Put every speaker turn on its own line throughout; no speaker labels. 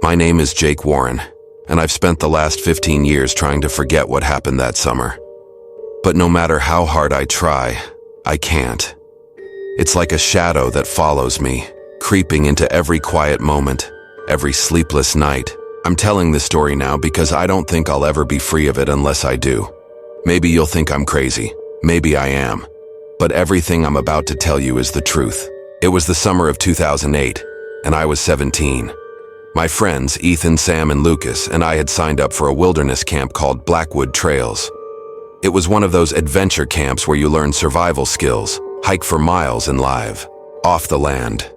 My name is Jake Warren, and I've spent the last 15 years trying to forget what happened that summer. But no matter how hard I try, I can't. It's like a shadow that follows me, creeping into every quiet moment, every sleepless night. I'm telling this story now because I don't think I'll ever be free of it unless I do. Maybe you'll think I'm crazy. Maybe I am. But everything I'm about to tell you is the truth. It was the summer of 2008, and I was 17. My friends, Ethan, Sam, and Lucas, and I had signed up for a wilderness camp called Blackwood Trails. It was one of those adventure camps where you learn survival skills, hike for miles and live, off the land.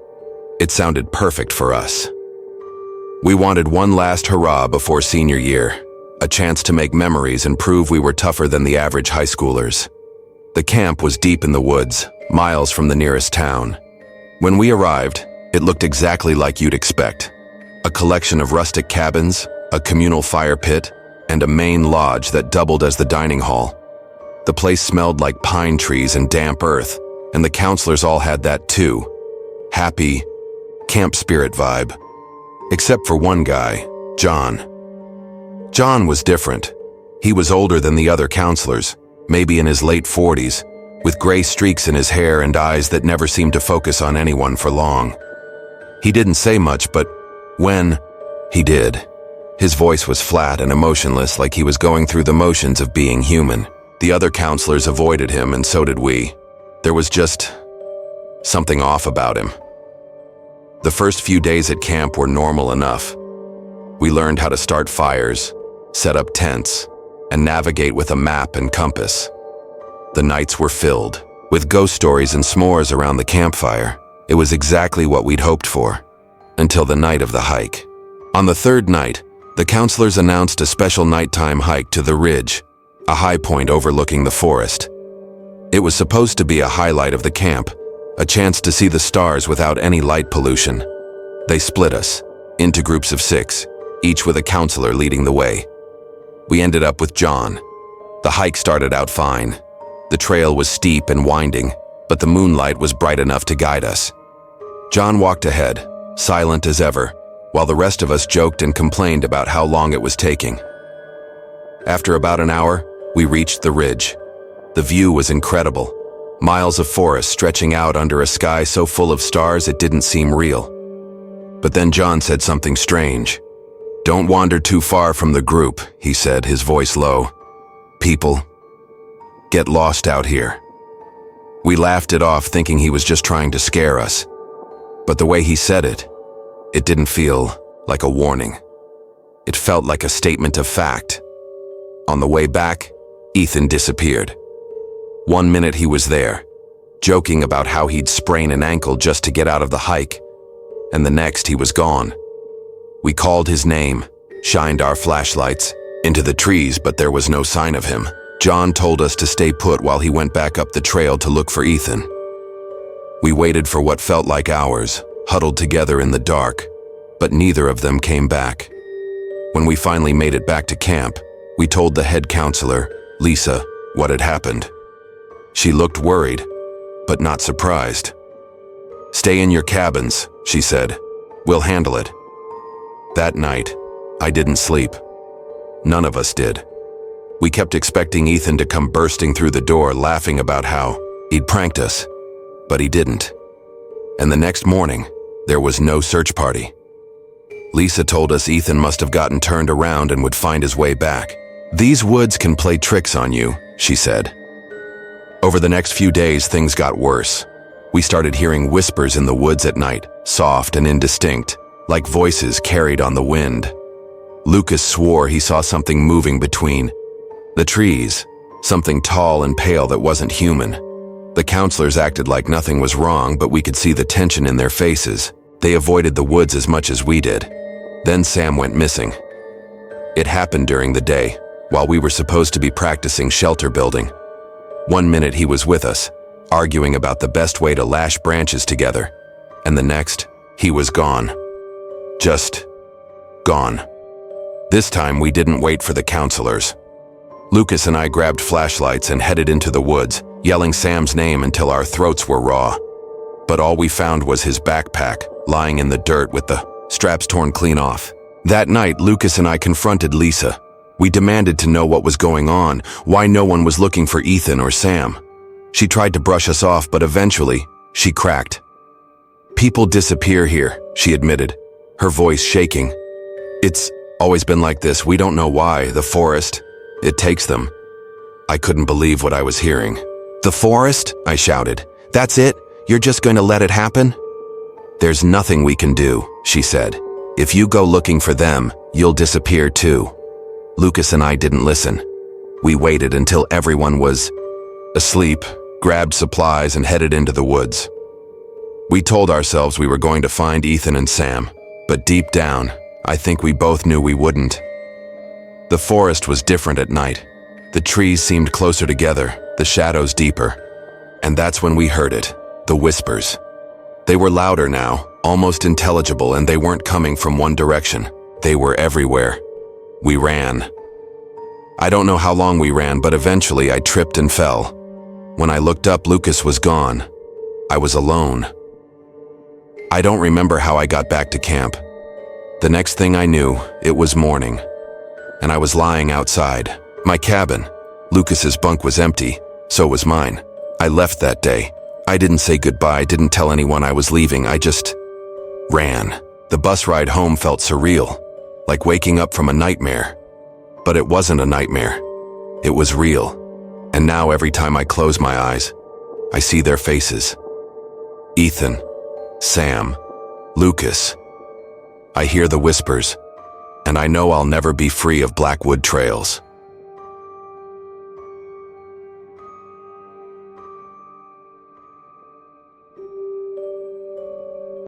It sounded perfect for us. We wanted one last hurrah before senior year, a chance to make memories and prove we were tougher than the average high schoolers. The camp was deep in the woods, miles from the nearest town. When we arrived, it looked exactly like you'd expect. A collection of rustic cabins, a communal fire pit, and a main lodge that doubled as the dining hall. The place smelled like pine trees and damp earth, and the counselors all had that too. Happy, camp spirit vibe. Except for one guy, John. John was different. He was older than the other counselors, maybe in his late 40s, with gray streaks in his hair and eyes that never seemed to focus on anyone for long. He didn't say much, but when he did, his voice was flat and emotionless, like he was going through the motions of being human. The other counselors avoided him, and so did we. There was just something off about him. The first few days at camp were normal enough. We learned how to start fires, set up tents, and navigate with a map and compass. The nights were filled with ghost stories and s'mores around the campfire. It was exactly what we'd hoped for, until the night of the hike. On the third night, the counselors announced a special nighttime hike to the ridge, a high point overlooking the forest. It was supposed to be a highlight of the camp, a chance to see the stars without any light pollution. They split us into groups of 6, each with a counselor leading the way. We ended up with John. The hike started out fine. The trail was steep and winding, but the moonlight was bright enough to guide us. John walked ahead, silent as ever, while the rest of us joked and complained about how long it was taking. After about an hour, we reached the ridge. The view was incredible. Miles of forest stretching out under a sky so full of stars it didn't seem real. But then John said something strange. "Don't wander too far from the group," he said, his voice low. "People get lost out here." We laughed it off, thinking he was just trying to scare us. But the way he said it didn't feel like a warning. It felt like a statement of fact. On the way back, Ethan disappeared. One minute he was there, joking about how he'd sprain an ankle just to get out of the hike, and the next he was gone. We called his name, shined our flashlights into the trees, but there was no sign of him. John told us to stay put while he went back up the trail to look for Ethan. We waited for what felt like hours, huddled together in the dark, but neither of them came back. When we finally made it back to camp, we told the head counselor, Lisa, what had happened. She looked worried, but not surprised. "Stay in your cabins," she said. "We'll handle it." That night, I didn't sleep. None of us did. We kept expecting Ethan to come bursting through the door, laughing about how he'd pranked us, but he didn't. And the next morning, there was no search party. Lisa told us Ethan must have gotten turned around and would find his way back. "These woods can play tricks on you," she said. Over the next few days, things got worse. We started hearing whispers in the woods at night, soft and indistinct, like voices carried on the wind. Lucas swore he saw something moving between the trees, something tall and pale that wasn't human. The counselors acted like nothing was wrong, but we could see the tension in their faces. They avoided the woods as much as we did. Then Sam went missing. It happened during the day, while we were supposed to be practicing shelter building. One minute he was with us, arguing about the best way to lash branches together, and the next, he was gone. Just gone. This time we didn't wait for the counselors. Lucas and I grabbed flashlights and headed into the woods, yelling Sam's name until our throats were raw. But all we found was his backpack, lying in the dirt with the straps torn clean off. That night, Lucas and I confronted Lisa. We demanded to know what was going on, why no one was looking for Ethan or Sam. She tried to brush us off, but eventually, she cracked. "People disappear here," she admitted, her voice shaking. "It's always been like this. We don't know why. The forest, it takes them." I couldn't believe what I was hearing. "The forest?" I shouted. "That's it? You're just going to let it happen?" "There's nothing we can do," she said. "If you go looking for them, you'll disappear too." Lucas and I didn't listen. We waited until everyone was asleep, grabbed supplies, and headed into the woods. We told ourselves we were going to find Ethan and Sam, but deep down, I think we both knew we wouldn't. The forest was different at night. The trees seemed closer together, the shadows deeper. And that's when we heard it, the whispers. They were louder now, almost intelligible, and they weren't coming from one direction. They were everywhere. We ran. I don't know how long we ran, but eventually I tripped and fell. When I looked up, Lucas was gone. I was alone. I don't remember how I got back to camp. The next thing I knew, it was morning, and I was lying outside. My cabin. Lucas's bunk was empty, so was mine. I left that day. I didn't say goodbye, didn't tell anyone I was leaving, I just ran. The bus ride home felt surreal, like waking up from a nightmare. But it wasn't a nightmare. It was real. And now every time I close my eyes, I see their faces. Ethan, Sam, Lucas. I hear the whispers, and I know I'll never be free of Blackwood Trails.